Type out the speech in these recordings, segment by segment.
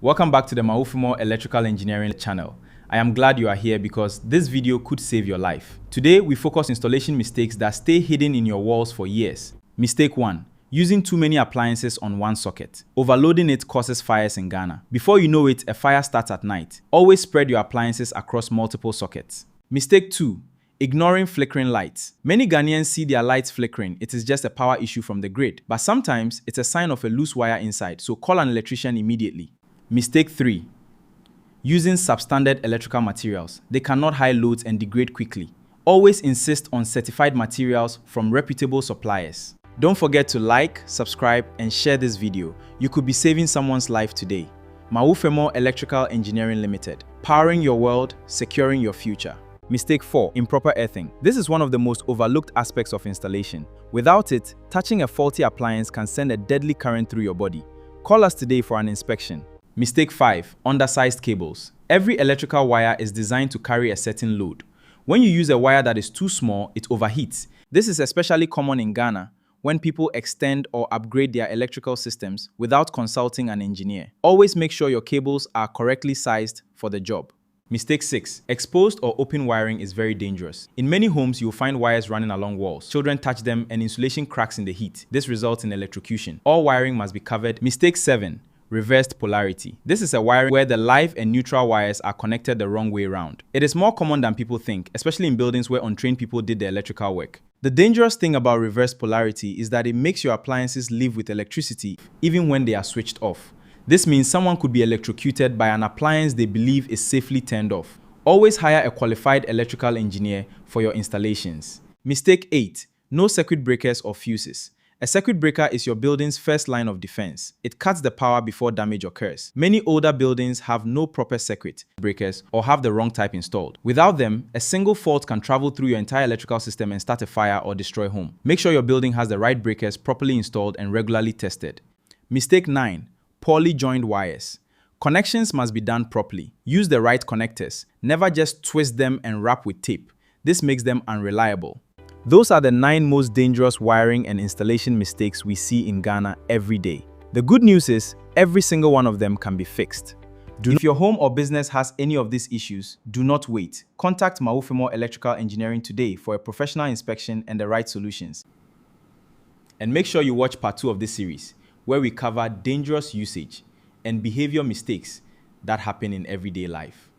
Welcome back to the Mawufemor Electrical Engineering channel. I am glad you are here because this video could save your life. Today, we focus on installation mistakes that stay hidden in your walls for years. Mistake 1. Using too many appliances on one socket. Overloading it causes fires in Ghana. Before you know it, a fire starts at night. Always spread your appliances across multiple sockets. Mistake 2. Ignoring flickering lights. Many Ghanaians see their lights flickering. It is just a power issue from the grid. But sometimes, it's a sign of a loose wire inside, so call an electrician immediately. Mistake 3. Using substandard electrical materials. They cannot high loads and degrade quickly. Always insist on certified materials from reputable suppliers. Don't forget to like, subscribe, and share this video. You could be saving someone's life today. Mawufemor Electrical Engineering Limited. Powering your world, securing your future. Mistake 4. Improper earthing. This is one of the most overlooked aspects of installation. Without it, touching a faulty appliance can send a deadly current through your body. Call us today for an inspection. Mistake 5. Undersized cables. Every electrical wire is designed to carry a certain load. When you use a wire that is too small, it overheats. This is especially common in Ghana when people extend or upgrade their electrical systems without consulting an engineer. Always make sure your cables are correctly sized for the job. Mistake 6. Exposed or open wiring is very dangerous. In many homes, you'll find wires running along walls. Children touch them and insulation cracks in the heat. This results in electrocution. All wiring must be covered. Mistake 7. Reversed polarity. This is a wiring where the live and neutral wires are connected the wrong way around. It is more common than people think, especially in buildings where untrained people did the electrical work. The dangerous thing about reversed polarity is that it makes your appliances live with electricity even when they are switched off. This means someone could be electrocuted by an appliance they believe is safely turned off. Always hire a qualified electrical engineer for your installations. Mistake 8. No circuit breakers or fuses. A circuit breaker is your building's first line of defense. It cuts the power before damage occurs. Many older buildings have no proper circuit breakers or have the wrong type installed. Without them, a single fault can travel through your entire electrical system and start a fire or destroy home. Make sure your building has the right breakers properly installed and regularly tested. Mistake 9. Poorly joined wires. Connections must be done properly. Use the right connectors. Never just twist them and wrap with tape. This makes them unreliable. Those are the 9 most dangerous wiring and installation mistakes we see in Ghana every day. The good news is, every single one of them can be fixed. If your home or business has any of these issues, do not wait. Contact Mawufemor Electrical Engineering today for a professional inspection and the right solutions. And make sure you watch part 2 of this series, where we cover dangerous usage and behavior mistakes that happen in everyday life.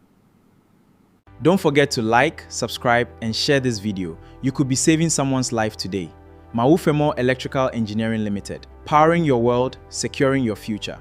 Don't forget to like, subscribe, and share this video. You could be saving someone's life today. Mawufemor Electrical Engineering Limited. Powering your world, securing your future.